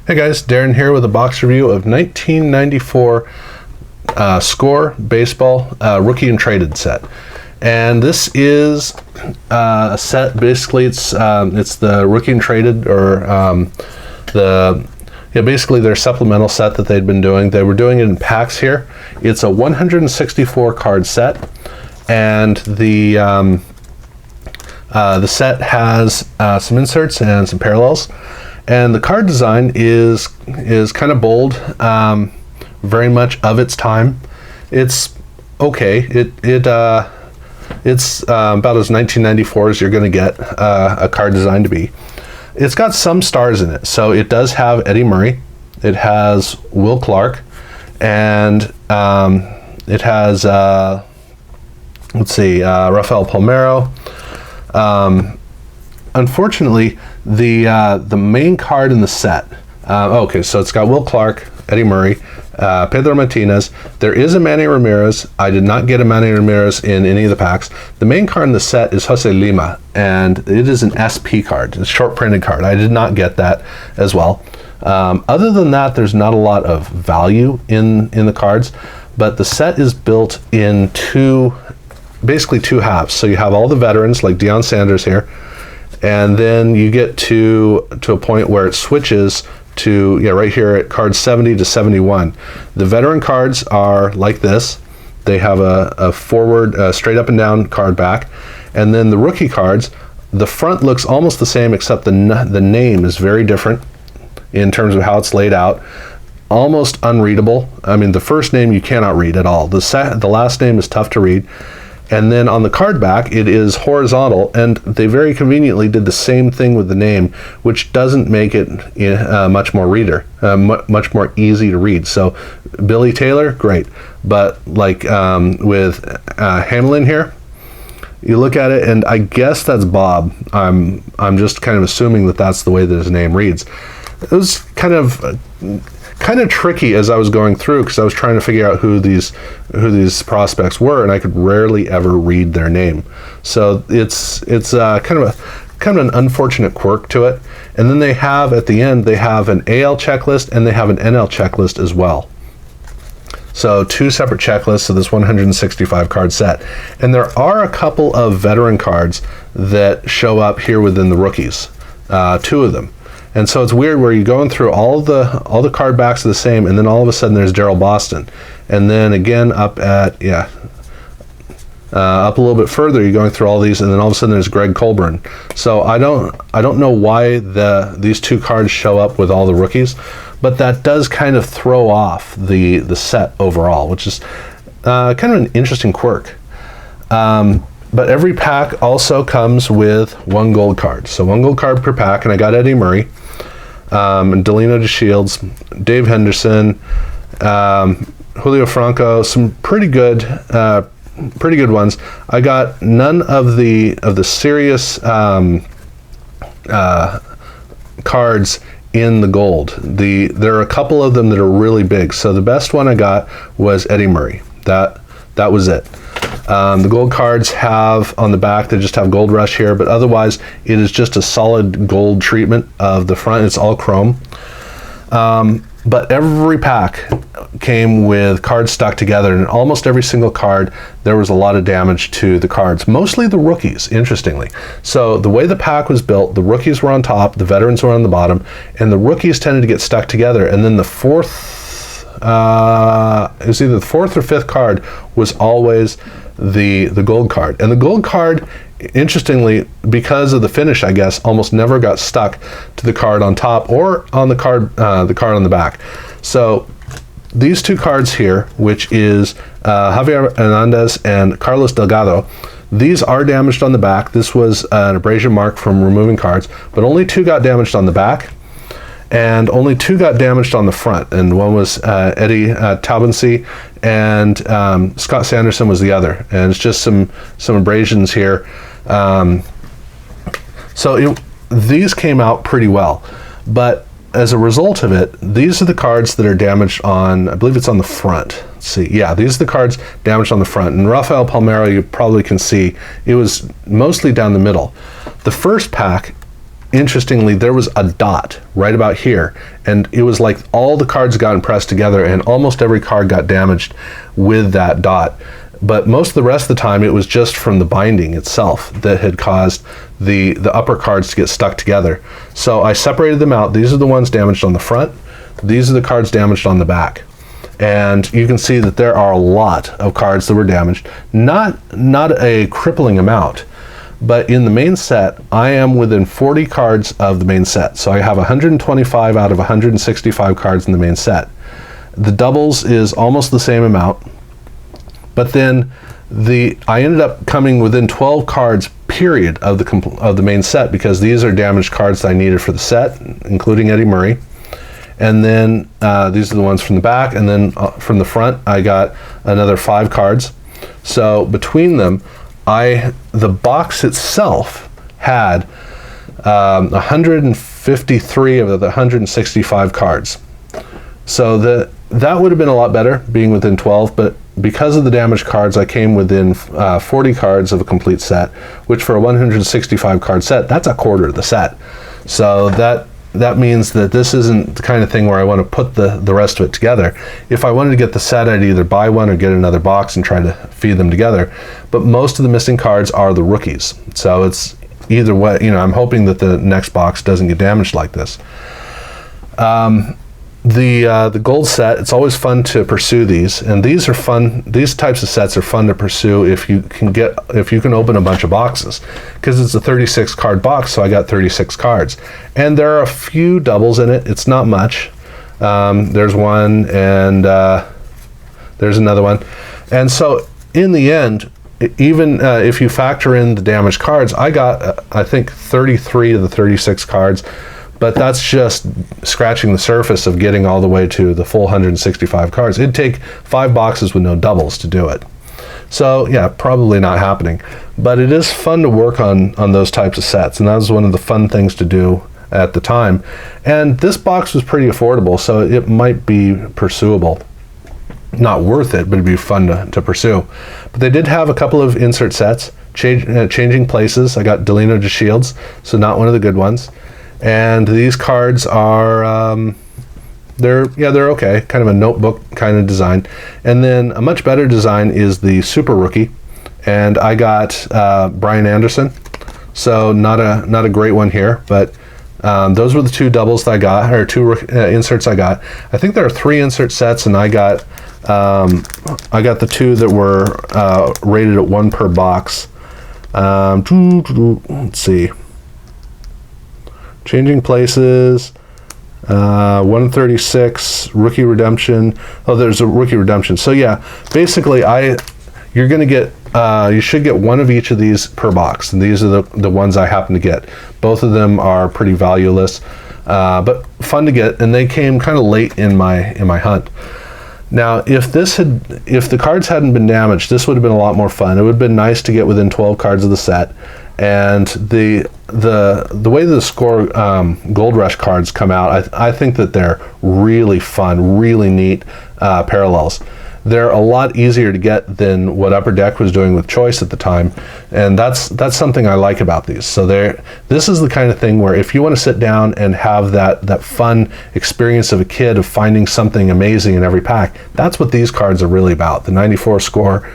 Hey guys, Darren here with a box review of 1994 Score Baseball Rookie and Traded set. And this is a set, basically it's the Rookie and Traded, or basically their supplemental set that they'd been doing. They were doing it in packs here. It's a 164 card set, and the set has some inserts and some parallels. And the card design is kind of bold, very much of its time. It's okay. It's about as 1994 as you're going to get a card design to be. It's got some stars in it, so it does have Eddie Murray. It has Will Clark, and it has Rafael Palmeiro. Unfortunately, the main card in the set, okay, so it's got Will Clark, Eddie Murray, Pedro Martinez. There is a Manny Ramirez. I did not get a Manny Ramirez in any of the packs. The main card in the set is Jose Lima, and it is an SP card. It's a short printed card. I did not get that as well. Other than that, there's not a lot of value in the cards, but the set is built in basically two halves. So you have all the veterans like Deion Sanders here, and then you get to a point where it switches to, right here at cards 70 to 71. The veteran cards are like this. They have a forward, straight up and down card back. And then the rookie cards, the front looks almost the same, except the name is very different in terms of how it's laid out. Almost unreadable. I mean, the first name you cannot read at all. The last name is tough to read. And then on the card back, it is horizontal, and they very conveniently did the same thing with the name, which doesn't make it much more easy to read. So Billy Taylor, great. But like with Hamlin here, you look at it, and I guess that's Bob. I'm just kind of assuming that that's the way that his name reads. It was kind of tricky as I was going through, because I was trying to figure out who these prospects were, and I could rarely ever read their name. So it's kind of an unfortunate quirk to it. And then they have at the end, they have an AL checklist and they have an NL checklist as well. So two separate checklists of this 165 card set. And there are a couple of veteran cards that show up here within the rookies, two of them. And so it's weird where you're going through all the card backs are the same, and then all of a sudden there's Daryl Boston, and then again up a little bit further you're going through all these, and then all of a sudden there's Greg Colburn. So I don't know why these two cards show up with all the rookies, but that does kind of throw off the set overall, which is kind of an interesting quirk. But every pack also comes with one gold card. So one gold card per pack, and I got Eddie Murray, Delino DeShields, Dave Henderson, Julio Franco, some pretty good ones. I got none of the serious cards in the gold. There are a couple of them that are really big. So the best one I got was Eddie Murray. That was it. The gold cards have on the back, they just have Gold Rush here, but otherwise it is just a solid gold treatment of the front. It's all chrome. But every pack came with cards stuck together, and almost every single card there was a lot of damage to the cards, mostly the rookies, interestingly. So the way the pack was built, the rookies were on top, the veterans were on the bottom, and the rookies tended to get stuck together, and then the fourth, it was either the fourth or fifth card was always the gold card. And the gold card, interestingly, because of the finish, I guess, almost never got stuck to the card on top or on the card on the back. So these two cards here, which is Javier Hernandez and Carlos Delgado, these are damaged on the back. This was an abrasion mark from removing cards, but only two got damaged on the back, and only two got damaged on the front, and one was Eddie Taubensee, and Scott Sanderson was the other, and it's just some abrasions here. These came out pretty well, but as a result of it, these are the cards that are damaged on, I believe it's on the front. Let's see, yeah, these are the cards damaged on the front, and Rafael Palmeiro, you probably can see, it was mostly down the middle. The first pack interestingly, there was a dot right about here, and it was like all the cards got pressed together, and almost every card got damaged with that dot. But most of the rest of the time, it was just from the binding itself that had caused the upper cards to get stuck together. So I separated them out. These are the ones damaged on the front. These are the cards damaged on the back. And you can see that there are a lot of cards that were damaged. Not a crippling amount, but in the main set, I am within 40 cards of the main set. So I have 125 out of 165 cards in the main set. The doubles is almost the same amount. But then I ended up coming within 12 cards, period, of the main set, because these are damaged cards that I needed for the set, including Eddie Murray. And then these are the ones from the back, and then from the front, I got another 5 cards. So between them, the box itself had 153 of the 165 cards. So that would have been a lot better, being within 12, but because of the damaged cards, I came within 40 cards of a complete set, which for a 165 card set, that's a quarter of the set. So that means that this isn't the kind of thing where I want to put the rest of it together. If I wanted to get the set, I'd either buy one or get another box and try to feed them together. But most of the missing cards are the rookies. So it's either way, I'm hoping that the next box doesn't get damaged like this. The gold set, it's always fun to pursue these, and these are fun. These types of sets are fun to pursue if you can open a bunch of boxes, because it's a 36 card box, so I got 36 cards, and there are a few doubles in it. It's not much. There's one, and there's another one, and so in the end, even if you factor in the damaged cards, I got I think 33 of the 36 cards. But that's just scratching the surface of getting all the way to the full 165 cards. It'd take 5 boxes with no doubles to do it. So yeah, probably not happening. But it is fun to work on those types of sets, and that was one of the fun things to do at the time. And this box was pretty affordable, so it might be pursuable. Not worth it, but it'd be fun to pursue. But they did have a couple of insert sets, changing places. I got Delino DeShields, so not one of the good ones. And these cards are they're okay, kind of a notebook kind of design. And then a much better design is the Super Rookie, and I got Brian Anderson, so not a great one here, but those were the 2 doubles that I got, or 2 inserts I got. I think there are 3 insert sets, and I got the 2 that were rated at 1 per box. Let's see. Changing Places, 136, Rookie Redemption. Oh, there's a Rookie Redemption. So yeah, basically you're going to get, you should get 1 of each of these per box. And these are the ones I happen to get. Both of them are pretty valueless, but fun to get. And they came kind of late in my hunt. Now, if the cards hadn't been damaged, this would have been a lot more fun. It would have been nice to get within 12 cards of the set. And the way the Score Gold Rush cards come out, I think that they're really fun, really neat parallels. They're a lot easier to get than what Upper Deck was doing with Choice at the time, and that's something I like about these. So this is the kind of thing where if you want to sit down and have that fun experience of a kid of finding something amazing in every pack, that's what these cards are really about. The 94 Score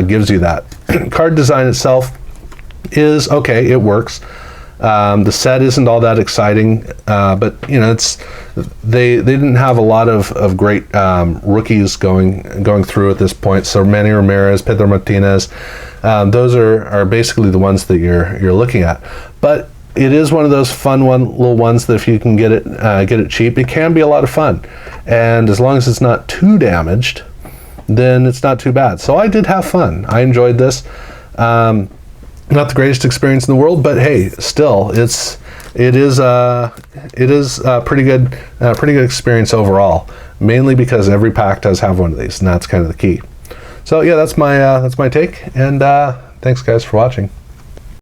gives you that. Card design itself is okay, it works. The set isn't all that exciting, but they didn't have a lot of great rookies going through at this point. So Manny Ramirez, Pedro Martinez, those are basically the ones that you're looking at. But it is one of those fun little ones that if you can get it cheap, it can be a lot of fun. And as long as it's not too damaged, then it's not too bad. So I did have fun. I enjoyed this. Not the greatest experience in the world, but hey, still, it is a pretty good experience overall. Mainly because every pack does have one of these, and that's kind of the key. So yeah, that's my take, and thanks guys for watching.